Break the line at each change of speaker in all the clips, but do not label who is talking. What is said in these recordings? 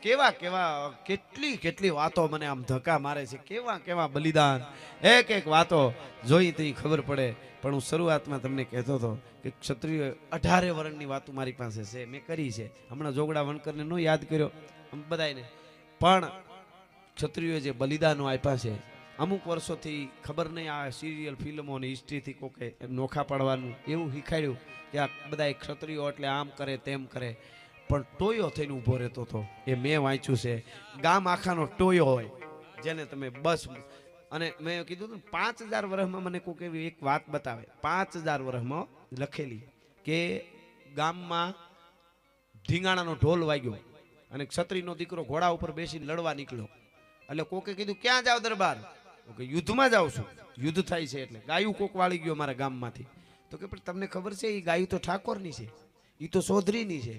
કેવા કેવા કેટલી કેટલી વાતો મને આમ ધક્કા મારે છે, કેવા કેવા બલિદાન, એક એક વાતો જોઈ તો ખબર પડે. પણ હું શરૂઆતમાં તમને કહેતો હતો કે ક્ષત્રિય 18 વર્ષની વાતો મારી પાસે છે, મેં કરી છે. હમણાં જોગડા વણકરને નો યાદ કર્યો બધાને, પણ ક્ષત્રિયો જે બલિદાનો આપ્યા છે અમુક વર્ષોથી ખબર નહીં આ સિરિયલ ફિલ્મો અને હિસ્ટ્રીથી કોકે નોખા પાડવાનું એવું શીખાડ્યું કે આ બધા ક્ષત્રિયો એટલે આમ કરે તેમ કરે, પણ ટોયો થઈને ઊભો રહેતો હતો. એ મેં વાંચ્યું છે. ગામ આખાનો ટોયો હોય જેને તમે બસ, અને મેં કીધું હતું 5000 વર્ષમાં મને કોઈક એવી એક વાત બતાવે 5000 વર્ષમાં લખેલી કે ગામમાં ઢીંગાણાનો ઢોલ વાગ્યો અને ક્ષત્રિયનો દીકરો ઘોડા ઉપર બેસીને લડવા નીકળ્યો. એટલે કોકે કીધું ક્યાં જાવ દરબાર? કે યુદ્ધમાં જાઉં છું. યુદ્ધ થાય છે એટલે ગાયું કોક વાળી ગયો મારા ગામમાંથી. તો કે પણ તમને ખબર છે એ ગાયું તો ઠાકોરની છે, એ તો ચૌધરીની છે,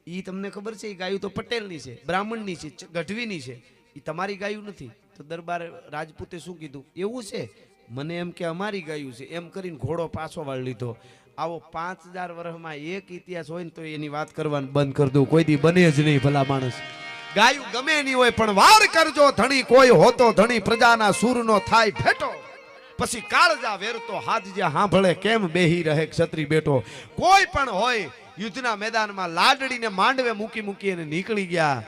એ તમને ખબર છે એ ગાયું તો પટેલની છે, બ્રાહ્મણની છે, ગઢવીની છે, એ તમારી ગાયું નથી. તો દરબાર રાજપૂતે શું કીધું? એવું છે? મને એમ કે અમારી ગાયું છે, એમ કરીને ઘોડો પાછો વાળી લીધો. આવો 5000 વર્ષમાં એક ઇતિહાસ હોય ને તો એની વાત કરવાનું બંધ કરી દઉં, કોઈ દી બને જ નહીં. ભલા માણસ ગાયું ગમે નહીં હોય પણ વાર કરજો ધણી, કોઈ હોતો ધણી પ્રજાના સૂરનો થાય ભેટો, પછી કાળજા વેરતો હાથ જ્યાં સાંભળે કેમ બેહી રહે ક્ષત્રિય બેટો. કોઈ પણ હોય યુદ્ધના મેદાનમાં લાડડીને માંડવે મૂકી મૂકી અને નીકળી ગયા.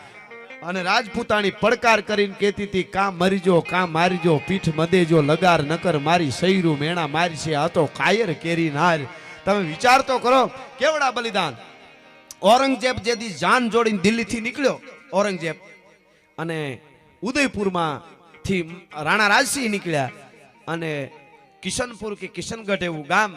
અને રાજપૂતાણી પડકાર કરીને કહેતી હતી કાં મરીજો કાં મારીજો, પીઠ મદેજો લગાર નકર મારી સૈરું મેણા મારી છે, આ તો કાયર કેરી નાર. તમે વિચાર તો કરો કેવડા બલિદાન. ઔરંગઝેબ જેથી જાન જોડીને દિલ્હીથી નીકળ્યો ઔરંગઝેબ, અને ઉદયપુરમાં થી રાણા રાજસિંહ નીકળ્યા, અને કિશનપુર કે કિશનગઢ એવું ગામ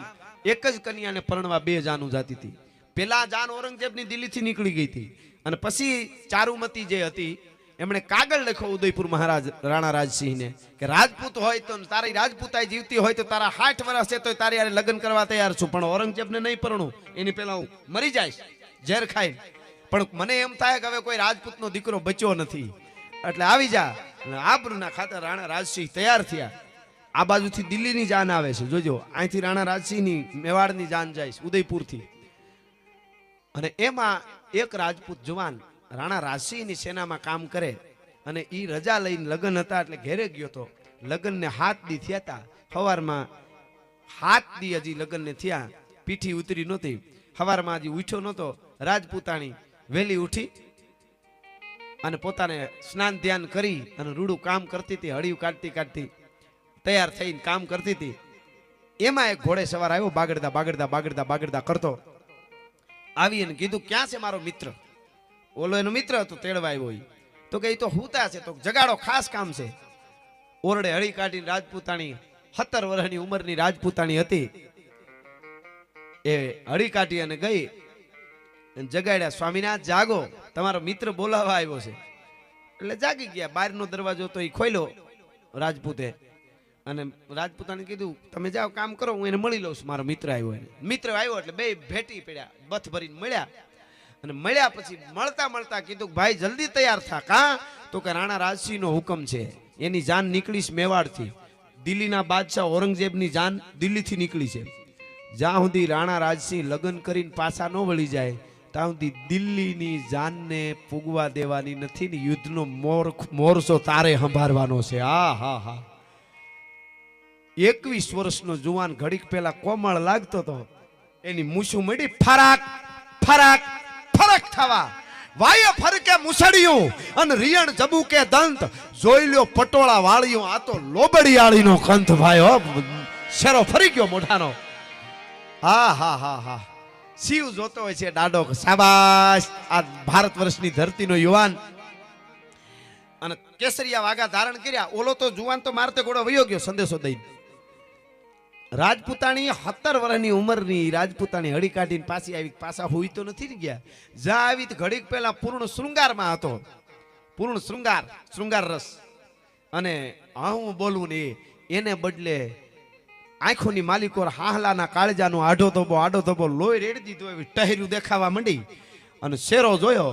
એક જ કન્યાને પરણવા 2 જાનું જાતી હતી. પેલા જાન ઔરંગઝેબની દિલ્હીથી નીકળી ગઈ હતી, અને પછી ચારુમતી જે હતી એમણે કાગળ લખ્યો ઉદયપુર મહારાજ રાણા રાજસિંહને કે રાજપૂત હોય તો તારી રાજપૂતાઈ જીવતી હોય તો તારા 60 વર્ષ છે તો તારી યારે લગ્ન કરવા તૈયાર છું, પણ ઔરંગઝેબને નહીં પરણું, એની પહેલા હું મરી જઈશ ઝેર ખાઈ. પણ મને એમ થાય કે હવે કોઈ રાજપૂતનો દીકરો બચ્યો નથી, એટલે આવી જા. આબરૂના ખાતર રાણા રાજસિંહ તૈયાર થયા. આ બાજુથી દિલ્હીની જાન આવે છે, જોજો અહીંથી રાણા રાજસિંહની મેવાડની જાન જાય છે ઉદયપુરથી. અને એમાં એક રાજપૂત જવાન રાણા રાજસિંહની સેનામાં કામ કરે, અને એ રજા લઈને લગ્ન હતા એટલે ઘેરે ગયો તો. લગ્નને 7 દી થયા હતા. સવારમાં 7 દી હજી લગ્નને થયા, પીઠી ઉતરી નહોતી. સવારમાં હજી ઉઠ્યો નહોતો. રાજપૂતાણી વહેલી ઉઠી અને પોતાને સ્નાન ધ્યાન કરી અને રૂડું કામ કરતી હતી, હળિયું કાઢતી તૈયાર થઈને કામ કરતી હતી. એમાં એક ઘોડે સવાર આવ્યો, બાગડતા બાગડતા બાગડતા બાગડતા કરતો આવી અને કીધું ક્યાં છે મારો મિત્ર? ઓલો એનો મિત્ર હતો, તેડવા આવ્યો. તો કે એ તો હુતા છે, તો જગાડો, ખાસ કામ છે. ઓરડે હળી કાઢીને રાજપૂતાણી 17 વર્ષની ઉંમરની રાજપૂતાણી હતી, એ હળી કાઢી અને ગઈ જગાડ્યા. સ્વામિનાથ જાગો, તમારો મિત્ર બોલાવા આવ્યો છે. એટલે જાગી ગયા. બહારનો દરવાજો તો એ ખોલ્યો રાજપૂતે, અને રાજપૂતાને કીધું તમે જાઓ કામ કરો, હું એને મળી લઉં છું, મારો મિત્ર આવ્યો. મિત્ર આવ્યો એટલે બે ભેટી પડ્યા, બથ ભરીને મળ્યા. અને મળ્યા પછી મળતા મળતા કીધું ભાઈ જલ્દી તૈયાર થા. કાં? તો કે રાણા રાજસિંહનો હુકમ છે, એની જાન નીકળીશ મેવાડથી. દિલ્હીના બાદશાહ ઔરંગઝેબની જાન દિલ્હીથી નીકળી છે. જ્યાં સુધી રાણા રાજસિંહ લગ્ન કરીને પાછા ન વળી જાય ત્યાં સુધી દિલ્હીની જાનને પૂગવા દેવાની નથી ને યુદ્ધનો મોરસો તારે સંભાળવાનો છે. હા હા હા. 21 વર્ષનો જુવાન ઘડીક પહેલા કોમળ લાગતો હતો, એની મૂછું મળી ફરાક ફરાક ફરક થવા. વાય ફરકે મુસડિયું અને રિયણ જબુકે દંત, જોઈ લ્યો પટોળા વાળિયું, આ તો લોબડિયાળીનો કંથ ભાઈ. હો શેરો ફરી ગયો મોઢાનો. હા હા હા હા. શિવ જોતો હોય છે ડાડો. શાબાશ, આ ભારત વર્ષની ધરતીનો યુવાન. અને કેસરિયા વાઘા ધારણ કર્યા. ઓલો તો જુવાન તો મારતે ઘોડો વયો ગયો સંદેશો દઈને. રાજપૂતાણી 17 વર્ષની ઉંમરની રાજપૂતાણી હળી કાઢીને પાછી આવી. પાછા હોય તો નથી ગયા. જ્યાં આવી ઘડીક પહેલા પૂર્ણ શૃંગારમાં હતો, પૂર્ણ શૃંગાર રસ. અને હું બોલું ને એને બદલે આંખોની માલિકો હાહલાના કાળજાનો આડો ધોબો લોહી રેડી દીધો એવી ટહેર્યું દેખાવા માંડી. અને શેરો જોયો.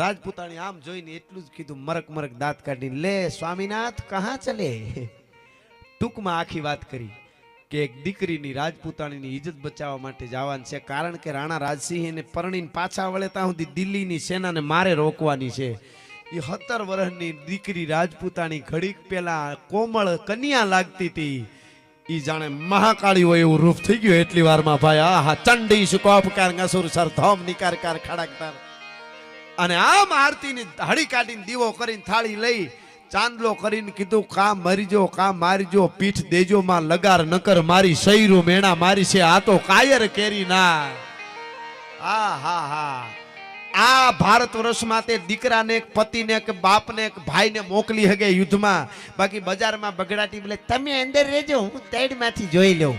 રાજપૂતાણી આમ જોઈને એટલું જ કીધું, મરક મરક દાંત કાઢીને, લે સ્વામિનાથ કહા ચલે. ટૂંકમાં આખી વાત કરી કે એક દીકરીની રાજપૂતાણીની ઇજ્જત બચાવવા માટે જવાનું છે, કારણ કે રાણા રાજસિંહ એને પરણીને પાછા વળે ત્યાં સુધી દિલ્હીની સેનાને મારે રોકવાની છે. એ 17 વર્ષની દીકરી રાજપૂતાણી ઘડીક પેલા કોમળ કન્યા લાગતી હતી, ઈ જાણે મહાકાળી હોય એવું રૂપ થઈ ગયું એટલી વારમાં ભાઈ. આહા, ચંડી સુકોપકાર ગસુર સર ધોમ નિકારકાર ખડકતાર. અને આમ આરતીની હળી કાઢીને દીવો કરીને થાળી લઈ ચાંદલો કરીને કીધું, કા મરીજો કા મારીજો, પીઠ દેજો માં લગાર નકર મારી શૈરું મેણા મારી છે આ તો કાયર કેરી ના. આ હા હા, આ ભારત વર્ષમાં તે દીકરાને એક પતિને એક બાપને એક ભાઈને મોકલી હગે યુદ્ધમાં, બાકી બજારમાં બગડાટી બોલે તમે અંદર રહેજો હું સાઈડમાંથી જોઈ લઉં.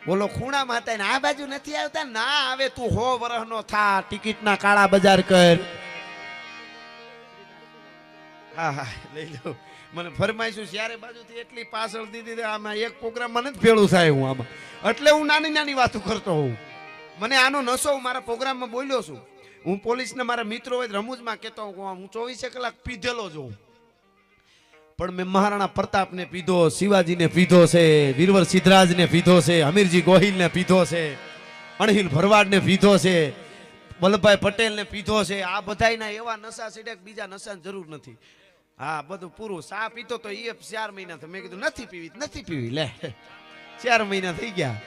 બોલો ખૂણા માતા ને આ બાજુ નથી આવતા, ના આવે તું 100 વર્ષનો થા, ટિકિટના કાળા બજાર કર. હા હા લઈ લો. મને ફરમાઈશું ત્યારે બાજુથી એટલી પાછળ દીધી, આમાં એક પ્રોગ્રામમાં નથી ભેળું થાય હું આમાં, એટલે હું નાની નાની વાતો કરતો હોઉં. મને આનો નશો હું મારા પ્રોગ્રામમાં બોલ્યો છું. હું પોલીસને મારા મિત્રો હોય રમૂજમાં કહેતો હું 24 કલાક પીધેલો છું, પણ મેં મહારાણા પ્રતાપને પીધો, શિવાજીને પીધો છે, વીરવર સિદ્ધરાજને પીધો છે, હમીરજી ગોહિલને પીધો છે, અણહિલ ભરવાડને પીધો છે, વલ્લભભાઈ પટેલને પીધો છે. આ બધાયના એવા નશા છે કે બીજા નશાની જરૂર નથી. હા બધું પૂરું. સા પીતો તો એ 4 મહિના તો મેં કીધું નથી પીવી લે 4 મહિના થઈ ગયા.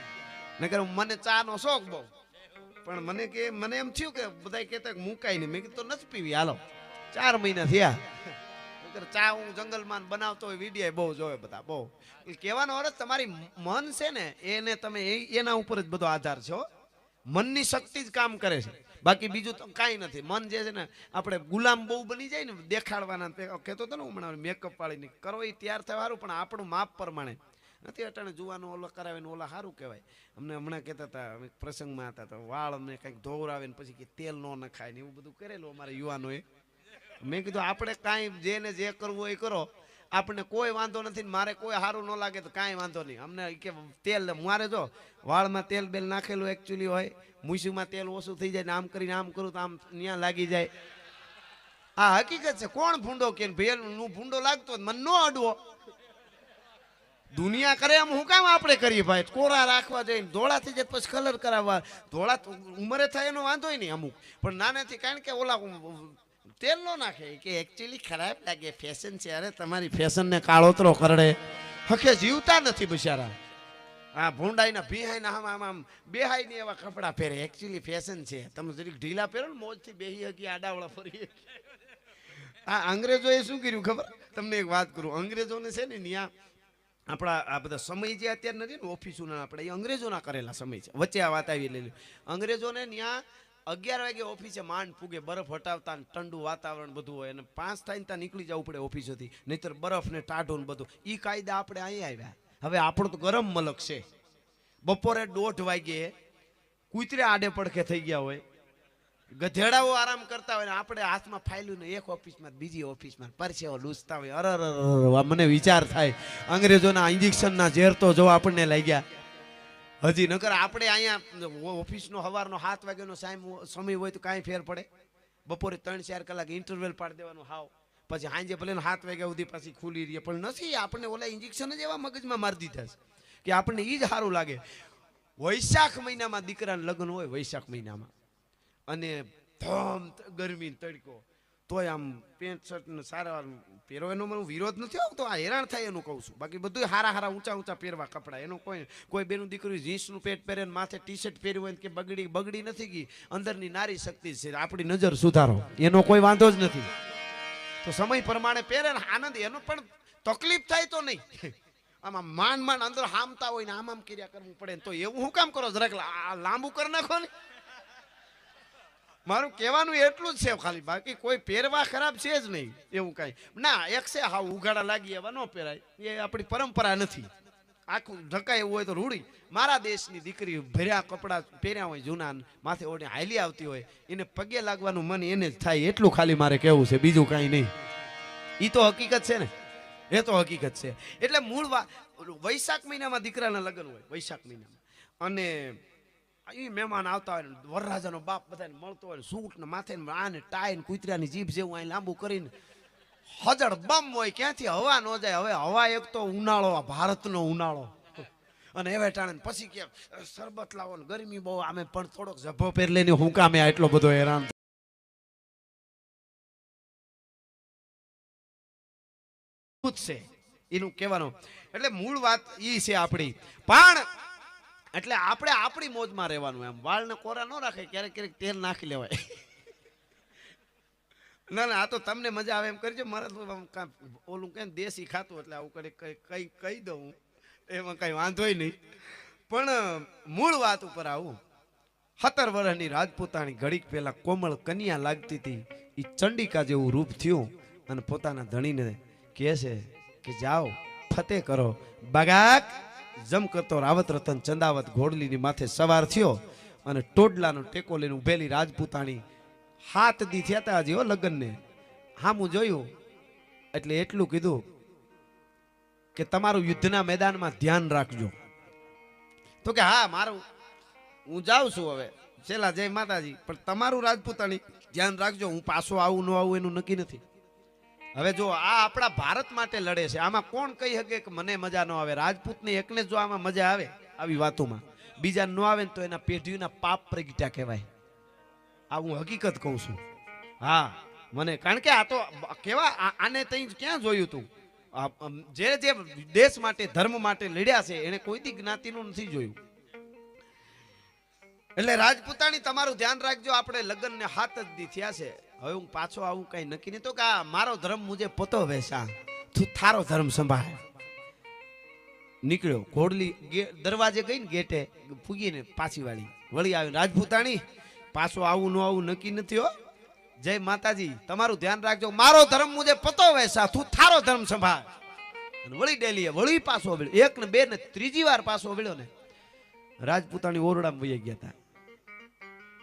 નકર મને ચા નો શોખ બહુ, પણ મને એમ થયું કે બધા કહેતા મુકાય નહીં, મેં કીધું નથી પીવી હાલો. 4 મહિના થયા. ચા હું જંગલમાં બનાવતો હોય વિડીયો બહુ જોવે બધા બહુ. કહેવાનો અર્થ તમારી મન છે ને એને તમે એના ઉપર જ બધો આધાર છે. મનની શક્તિ જ કામ કરે છે, બાકી બીજું તો કાંઈ નથી. મન જે છે ને આપણે ગુલામ બહુ બની જાય ને દેખાડવાના. કહેતો હતો ને હમણાં મેકઅપ વાળીને કરો એ તૈયાર થાય સારું, પણ આપણું માપ પ્રમાણે નથી. અટાણે જોવાનું ઓલો કરાવે ને ઓલા સારું કહેવાય. અમને હમણાં કહેતા હતા પ્રસંગમાં હતા તો વાળ અમને કંઈક ધોવરાવે ને પછી કે તેલ ન નખાય ને એવું બધું કરેલું અમારે યુવાનોએ. મેં કીધું આપણે કાંઈ જેને જે કરવું હોય કરો, આપણને કોઈ વાંધો નથી. મારે કોઈ સારું ન લાગે તો કાંઈ વાંધો નહીં. અમને કે તેલ મારે જો વાળમાં તેલ બેલ નાખેલું એકચ્યુઅલી હોય, મૂછીમાં તેલ ઓછું થઈ જાય ને આમ કરીને આમ કરું તો આમ ત્યાં લાગી જાય. આ હકીકત છે. કોણ ભૂંડો કે ભેલ નું ભૂંડો લાગતો મને ન અડવો. દુનિયા કરે એમ હું કામ આપણે કરીએ ભાઈ? કોરા રાખવા જઈને ધોળા થઈ જાય પછી કલર કરાવવા. ધોળા ઉંમરે થાય એનો વાંધો નહીં અમુક, પણ નાનેથી કારણ કે ઓલા તેલ નો નાખે કે એકચ્યુઅલી ખરાબ લાગે, ફેશન છે. અરે તમારી ફેશનને કાળોતરો કરડે, હકે જીવતા નથી બિચારા. હા ભૂંડાઈના ભીહાઈના આમ બેહાઈને એવા કપડાં પહેરે, એકચ્યુઅલી ફેશન છે. તમે જરીક ઢીલા પહેરો ને મોજથી બેહી હકી આડાવડા ફરી. આ અંગ્રેજોએ શું કર્યું ખબર તમને? એક વાત કરું. અંગ્રેજોને છે ને ત્યાં આપણા આ બધા સમય જે અત્યારે નથી ને ઓફિસોના, આપણે એ અંગ્રેજોના કરેલા સમય છે. વચ્ચે આ વાત આવી લેલી. અંગ્રેજોને ત્યાં 11 વાગે ઓફિસે માંડ પૂગે, બરફ હટાવતા ને ઠંડુ વાતાવરણ બધું હોય, અને 5 થાય ને ત્યાં નીકળી જવું પડે ઓફિસોથી, નહીતર બરફ ને ટાઢું ને બધું. એ કાયદા આપણે અહીંયા આવ્યા. હવે આપણું તો ગરમ મલક છે. બપોરે 1:30 વાગે કૂતરે આડે પડખે થઈ ગયા હોય, ગધેડાઓ આરામ કરતા હોય ને આપણે હાથમાં ફાઇલું ને એક ઓફિસમાં બીજી ઓફિસમાં પરસેવો લૂસતા હોય. અરે મને વિચાર થાય અંગ્રેજોના ઇન્જેક્શનના ઝેર તો જો આપણને લાગ્યા. હજી નકર આપણે અહીંયા ઓફિસનો સવારનો 7 વાગ્યાનો સમય હોય તો કાંઈ ફેર પડે? બપોરે 3-4 કલાક ઇન્ટરવેલ પાડી દેવાનું હાવ, પછી સાંજે ભલે 7 વાગ્યા સુધી પાછી ખુલી રહી. પણ નથી, આપણે ઓલા ઇન્જેક્શન જ એવા મગજમાં મારી દીધા છે કે આપણને એ જ સારું લાગે. વૈશાખ મહિનામાં દીકરાના લગ્ન હોય, વૈશાખ મહિનામાં, અને ધમ ગરમી તડકો, તોય આમ પેન્ટ શર્ટ ને સારા પહેરો. એનો મને વિરોધ નથી આવતો, આ હેરાન થાય એનું કહું છું. બાકી બધું હારા ઊંચા પહેરવા કપડા. એનો કોઈ બેનું દીકરી જીન્સનું પેટ પહેરે ને માથે ટી શર્ટ પહેર્યું હોય કે બગડી નથી ગઈ, અંદરની નારી શક્તિ છે, આપણી નજર સુધારો, એનો કોઈ વાંધો જ નથી. તો સમય પ્રમાણે પહેરે ને આનંદ, એનો પણ તકલીફ થાય તો નહીં. આમાં માંડ અંદર હામતા હોય ને આમ કર્યા કરવું પડે તો એવું હું કામ કરો? જરાક લાંબુ કરી નાખો ને. મારું કહેવાનું એટલું જ છે ખાલી, બાકી કોઈ પહેરવા ખરાબ છે જ નહીં એવું કાંઈ ના. એક છે હા ઉઘાડા લાગી એવા ન પહેરાય, એ આપણી પરંપરા નથી. આખું ઢકાય એવું હોય તો રૂડી. મારા દેશની દીકરી ભર્યા કપડાં પહેર્યા હોય જૂના, માથે ઓઢી હાલી આવતી હોય, એને પગે લાગવાનું મન એને જ થાય. એટલું ખાલી મારે કહેવું છે, બીજું કાંઈ નહીં. એ તો હકીકત છે ને, એ તો હકીકત છે. એટલે મૂળ વૈશાખ મહિનામાં દીકરાના લગ્ન હોય, વૈશાખ મહિનામાં. અને એ મહેમાન આવતા હોય, વરરાજાનો બાપ બધાને મળતો હોય, સૂટ ને માથે આને ટાઈ ને કૂતરાની જીભ જેવું અહીં લાંબુ કરીને હજળ બમ હોય, ક્યાંથી હવા ન જાય. હવે હવા એક તો ઉનાળો, ભારતનો ઉનાળો, અને એવા ટાણે પછી કે શરબત લાવો ને ગરમી બહુ, આમે પણ થોડોક ઝભ્ભો પહેર લઈને હું કામે આટલો બધો હેરાન છે એનું કહેવાનું. એટલે મૂળ વાત ઈ છે આપણી. પણ એટલે આપણે આપણી મોજમાં રહેવાનું. એમ વાળને કોરા ન રાખે, ક્યારેક ક્યારેક તેલ નાખી લેવાય. ના ના, આ તો તમને મજા આવે એમ કરજો. મારે તો ઓલું કે દેશી ખાતું એટલે આવું કઈ કહી દઉં, એમાં કઈ વાંધોય નહીં. પણ મૂળ વાત ઉપર આવું. 17 વર્ષની રાજપૂતાણી ઘડીક પહેલા કોમળ કન્યા લાગતી હતી, એ ચંડિકા જેવું રૂપ થયું અને પોતાના ધણીને કહે છે કે જાઓ ફતેહ કરો. બાગાક જમ કરતો રાવત રતન ચંદાવત ઘોડલીની માથે સવાર થયો અને ટોડલાનો ટેકો લઈને ઉભેલી રાજપૂતાણી 7 દી થયા હતા હજી હો લગ્નને. હામું જોયું એટલે એટલું કીધું કે તમારું યુદ્ધના મેદાનમાં ધ્યાન રાખજો. તો કે હા મારું, હું જાઉં છું હવે છેલ્લા, જય માતાજી, પણ તમારું રાજપૂતાણી ધ્યાન રાખજો. હું પાછો આવું ન આવું એનું નક્કી નથી. હવે જો આ આપણા ભારત માટે લડે છે, આમાં કોણ કહી શકે કે મને મજા ન આવે? રાજપૂતને એકને જો આમાં મજા આવે આવી વાતોમાં, બીજા ન આવે ને તો એના પેઢીના પાપ પ્રગટ્યા કહેવાય. આ હું હકીકત કહું છું. હા મને, કારણ કે આ તો કેવા આને તઈ ક્યાં જોયું તું? જે જે દેશ માટે ધર્મ માટે લડ્યા છે એને કોઈ દી જ્ઞાતિનું નથી જોયું. એટલે રાજપૂતાણી તમારું ધ્યાન રાખજો. આપણે લગ્ન ને 7 જ દી થયા છે, હવે હું પાછો આવું કઈ નક્કી નહીં. તો કે મારો ધર્મ મુજે પતો વેસા, તું થારો ધર્મ સંભાળ. નીકળ્યો ઘોડલી દરવાજે ગઈ ને ગેટે ફૂગીને પાછી વળી આવી રાજપૂતાણી. પાછો આવું ન આવું નક્કી નથી હો. જય માતાજી, તમારું ધ્યાન રાખજો. મારો ધર્મ મુજે પતો વેસા, તું થારો ધર્મ સંભાળ. વળી ડેલીએ વળી પાછો વળ્યો. 1 ને 2 ને 3જી વાર પાછો વળ્યો ને રાજપૂતાણી ઓરડામાં વહી ગયા હતા.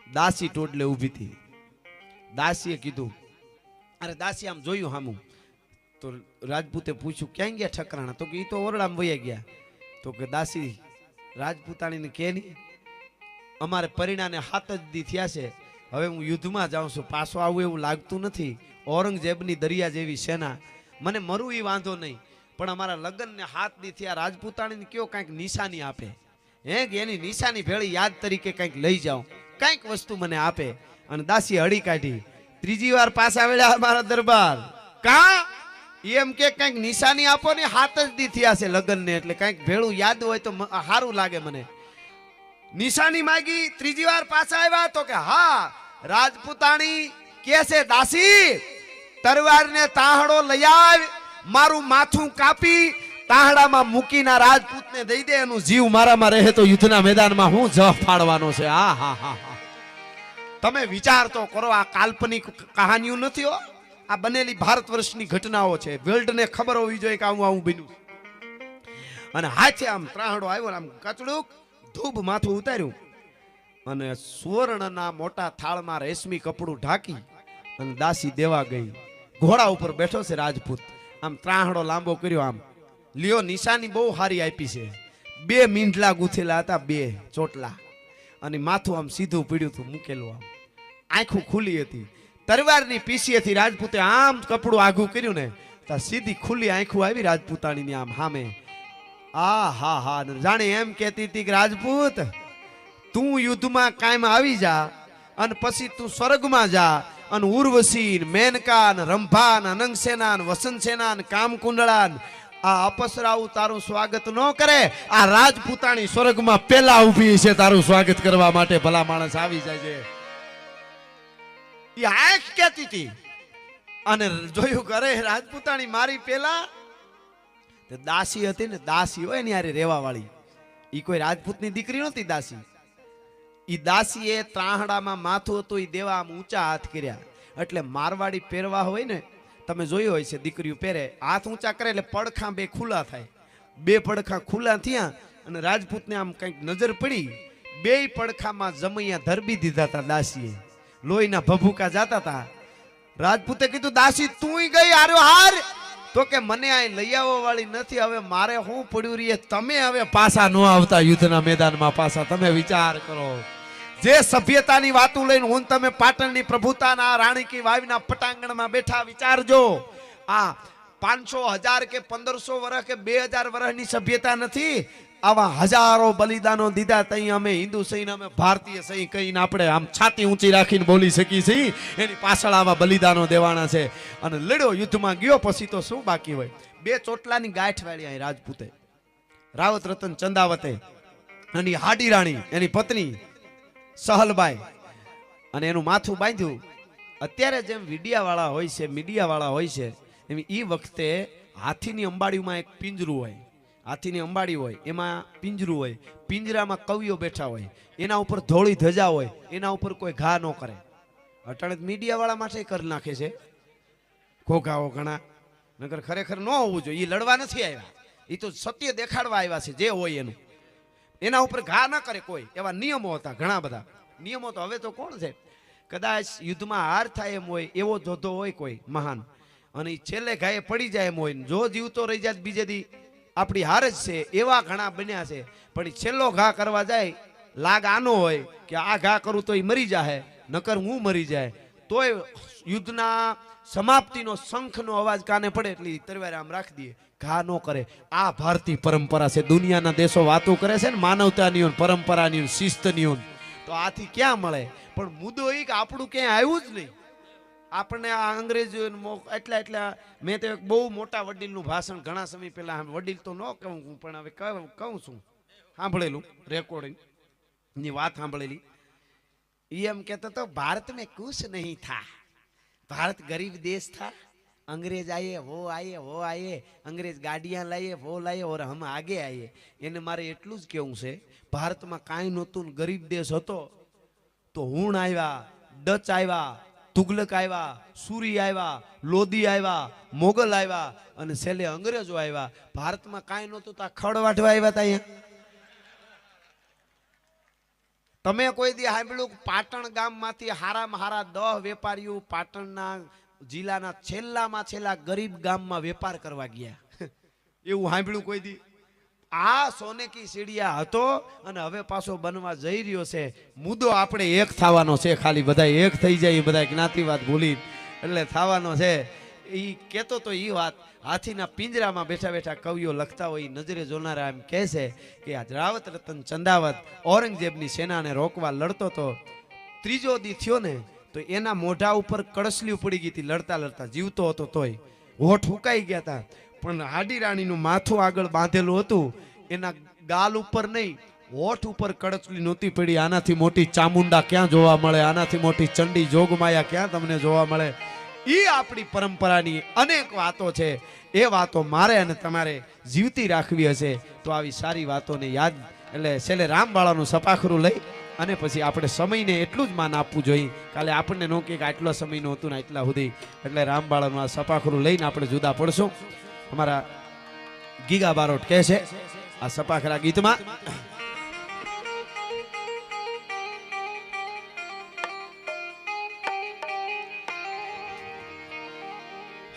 દાસી ટોડલે ઊભી હતી. દાસીએ કીધું, અરે દાસી આમ જોયું હામું. તો રાજપૂતે પૂછ્યું ક્યાં ગયા ઠકરાણા? તો કે ઈ તો ઓરડામાં વહી ગયા. તો કે દાસી રાજપૂતાણીને કે નહીં, અમારે પરિણાને 7 જ દી થયા છે, હવે હું યુદ્ધમાં જાઉં છું, પાછો આવું એવું લાગતું નથી. ઔરંગઝેબની દરિયા જેવી સેના, મને મરું એ વાંધો નહીં, પણ અમારા લગ્નને 7 દી થયા. રાજપૂતાણીને કયો કાંઈક નિશાની આપે, હે કે એની નિશાની ભેળી યાદ તરીકે કંઈક લઈ જાઉં, કંઈક વસ્તુ મને આપે. અને દાસી હળી કાઢી. 3જી વાર પાછા વેળા મારા દરબાર. કા એમ કે કંઈક નિશાની આપો ને, 7 જ દી થયા છે લગ્નને, એટલે કંઈક ભેળું યાદ હોય તો સારું લાગે મને. નિશાની માંગી, 3જી વાર પાછા આવ્યા. તો કે હા. રાજપૂતાણી કે છે દાસી તરવારને તાહડો લઈ આવ, મારું માથું કાપી તાહડામાં મૂકીના રાજપૂતને દઈ દે, એનું જીવ મારામાં રહે તો યુદ્ધના મેદાનમાં હું જહ ફાડવાનો છે. હા હા હા હા, તમે વિચાર તો કરો. આ કાલ્પનિક કહાનીઓ નથી હો, આ બનેલી ભારત વર્ષની ઘટનાઓ છે. વર્લ્ડને ખબર હોવી જોઈએ કે આવું બન્યું. અને હાથે આમ ત્રાહડો આવ્યો, આમ કચડુક ધૂબ માથું ઉતાર્યું અને સુવર્ણના મોટા થાળમાં રેશમી કપડું ઢાંકી અને દાસી દેવા ગઈ. ઘોડા ઉપર બેઠો છે રાજપૂત, આમ ત્રાહડો લાંબો કર્યો. આમ લ્યો, નિશાની બહુ સારી આપી છે. 2 મીંઢલા ગૂંથેલા હતા, 2 ચોટલા, અને માથું આમ સીધું પીડ્યું હતું મૂકેલું. આમ આંખું ખુલ્લી હતી. તરવારની પીસીએથી રાજપૂતે આમ કપડું આઘું કર્યું ને તો સીધી ખુલ્લી આંખું આવી રાજપૂતાણીની આમ સામે. આ હા હા, જાણે એમ કહેતી હતી કે રાજપૂત તું યુદ્ધમાં કાયમ આવી જા અને પછી તું સ્વર્ગમાં જા અને ઉર્વશી, મેનકા, રંભા, અનંગસેના, વસંતસેના, કામકુંડળા, આ અપસરાઓ તારું સ્વાગત ન કરે. આ રાજપૂતાણી સ્વર્ગમાં પેલા ઊભી છે તારું સ્વાગત કરવા માટે. ભલા માણસ આવી જાય છે. એ આંખ કહેતી હતી અને જોયું કરે રાજપૂતાણી મારી પેલા. દાસી હતી ને, દાસી હોય ને યારે રેવા વાળી, ઈ કોઈ રાજપૂતની દીકરી નહોતી દાસી. ઈ દાસીએ ત્રાહડામાં માથું હતું, ઈ દેવા આમ ઊંચા હાથ કર્યા. એટલે મારવાડી પહેરવા હોય ને, તમે જોયું હોય છે દીકરીઓ પહેરે, હાથ ઊંચા કરે એટલે પડખા 2 ખુલ્લા થાય. 2 પડખા ખુલ્લા થયા અને રાજપૂતને આમ કંઈક નજર પડી. 2 પડખામાં જમૈયા ધરબી દીધા હતા દાસીએ, લોહીના ભભૂકા જાતા હતા. રાજપૂતે કીધું દાસી તું ગઈ હાર્યો હાર? તો કે મને આ લઈ આવવા વાળી નથી, હવે મારે શું પડ્યું રહીએ, તમે હવે પાછા ન આવતા યુદ્ધના મેદાનમાં પાછા. તમે વિચાર કરો, જે સભ્યતાની વાતો લઈને હું તમે પાટણની પ્રભુતાના રાણી કી વાવના પટાંગણમાં બેઠા, વિચારજો. આ 500, 1000 કે 1500 વર્ષ કે 2000 વર્ષની સભ્યતા નથી. આવા હજારો બલિદાનો દીધા તઈ અમે હિન્દુ સૈન અમે ભારતીય સૈન કહીને આપણે આમ છાતી ઊંચી રાખીને બોલી શકી છીએ એની પાછળ આવા બલિદાનો દેવાના છે અને લડ્યો યુદ્ધમાં ગયો પછી તો શું બાકી હોય 2 ચોટલાની ગાંઠ વાળી અહીં રાજપૂતે રાવત રતન ચંદાવતે અને હાડી રાણી એની પત્ની સહલબાઈ અને એનું માથું બાંધ્યું અત્યારે જેમ મીડિયા વાળા હોય છે એમ ઈ વખતે હાથીની અંબાડીમાં એક પિંજરું હોય હાથીની અંબાડી હોય એમાં પિંજરું હોય પિંજરામાં કવિઓ બેઠા હોય એના ઉપર ધોળી ધજા હોય એના ઉપર કોઈ ઘા ન કરે અટાણે મીડિયા વાળા માટે કરી નાખે છે ઘોઘાઓ ઘણા નકર ખરેખર ન હોવું જોઈએ એ લડવા નથી આવ્યા એ તો સત્ય દેખાડવા આવ્યા છે જે હોય એનું એના ઉપર ઘા ન કરે કોઈ એવા નિયમો હતા ઘણા બધા નિયમો તો હવે તો કોણ છે કદાચ યુદ્ધમાં હાર થાય એમ હોય એવો જોધો હોય કોઈ મહાન અને છેલ્લે ઘાએ પડી જાય એમ હોય જો જીવતો રહી જાય બીજે દી આપણી હાર જ છે એવા ઘણા બન્યા છે પણ છેલ્લો ઘા કરવા જાય લાગ આનો હોય કે આ ઘા કરું તો એ મરી જાય નકર હું મરી જાય તોય યુદ્ધના સમાપ્તિનો શંખનો અવાજ કાને પડે એટલે તરવારે આમ રાખી દઈએ ઘા ન કરે આ ભારતીય પરંપરા છે દુનિયાના દેશો વાતો કરે છે ને માનવતાની પરંપરાની શિસ્તની તો આથી ક્યાં મળે પણ મુદ્દો એ કે આપણું ક્યાંય આવ્યું જ નહીં આપણને આ અંગ્રેજ એટલા મેં તો એક બહુ મોટા વડીલનું ભાષણ ઘણા સમય પહેલા વડીલ તો ન કહું પણ હવે કહું છું સાંભળેલું રેકોર્ડિંગ ની વાત સાંભળેલી એ એમ કહેતો તો ભારત મેં કુછ નહીં થા भारत गरीब देश था अंग्रेज आए वो आए अंग्रेज गाड़ियां लाए वो लाए और हम आगे आए એને મારે એટલું જ કેવું છે ભારતમાં કાંઈ નહોતું ગરીબ દેશ હતો તો હુણ આવ્યા ડચ આવ્યા તુગલક આવ્યા સુરી આવ્યા લોધી આવ્યા મોગલ આવ્યા અને છેલ્લે અંગ્રેજો આવ્યા ભારતમાં કાંઈ નહોતું તો ખડવાટવા આવ્યા હતા અહીંયા તમે કોઈ દી સાંભળ્યું પાટણ ગામમાંથી હારામાં હારા 10 વેપારીઓ પાટણના જિલ્લાના છેલ્લા ગરીબ ગામમાં વેપાર કરવા ગયા એવું સાંભળ્યું કોઈ દી આ સોનેકી સીડિયા હતો અને હવે પાછો બનવા જઈ રહ્યો છે મુદ્દો આપણે એક થવાનો છે ખાલી બધા એક થઈ જાય બધા જ્ઞાતિવાદ ભૂલી એટલે થવાનો છે એ કહેતો તો એ વાત હાથીના પિંજરામાં બેઠા બેઠા કવિઓ લખતા હોય નજરે જોનારા એમ કહે છે કે આ રાવત રતન ચંદાવત ઔરંગઝેબની સેનાને રોકવા લડતો તો ત્રીજો દી થયો ને તો એના મોઢા ઉપર કળસલી પડી ગઈ હતી લડતા લડતા જીવતો હતો તોય હોઠ હુકાઈ ગયા હતા પણ હાડી રાણીનું માથું આગળ બાંધેલું હતું એના ગાલ ઉપર નહીં હોઠ ઉપર કળસલી નહોતી પડી આનાથી મોટી ચામુંડા ક્યાં જોવા મળે આનાથી મોટી ચંડી જોગમાયા ક્યાં તમને જોવા મળે એ આપણી પરંપરાની અનેક વાતો છે એ વાતો મારે અને તમારે જીવતી રાખવી હશે તો આવી સારી વાતોને યાદ એટલે છેલ્લે રામવાળાનું સપાખરું લઈ અને પછી આપણે સમયને એટલું જ માન આપવું જોઈએ કાલે આપણને નો કે આટલો સમય નહોતું ને એટલા સુધી એટલે રામવાળાનું આ સપાખરું લઈને આપણે જુદા પડશું અમારા ગીગા બારોટ કહે છે આ સપાખરા ગીતમાં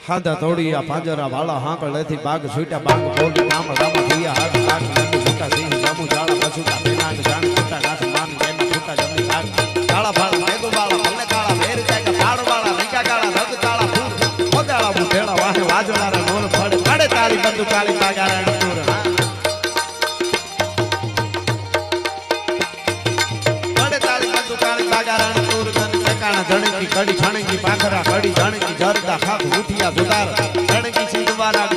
હાદા તોડિયા પાંજરા વાળા હાંકળ લેથી બાગ છૂટ્યા બાગ બોલી નામ રામ થયા હાથ બાગ નામ છૂટા સિંહ જામુ જાળા પછુટા પેનાંગ જાણ છૂટા ગાસ માન કેમ છૂટા જમની બાગ કાળા ભાળ મેગો વાળા ભલે કાળા વેર જાય કે પાડ વાળા રીકા કાળા રગ કાળા ફૂલ મોદાળા મુઠેડા વાહે વાજવાળા નોન ફડે કાડે તાળી બંદુ કાળી બાગારા ટૂર કાડે તાળી બંદુ કાળી બાગારા ટૂર ધણકી કડી છણકી પાખરા કડી ધણકી જરદા ખાખ ઉઠિયા સુધાર ધણકી સિંધવારા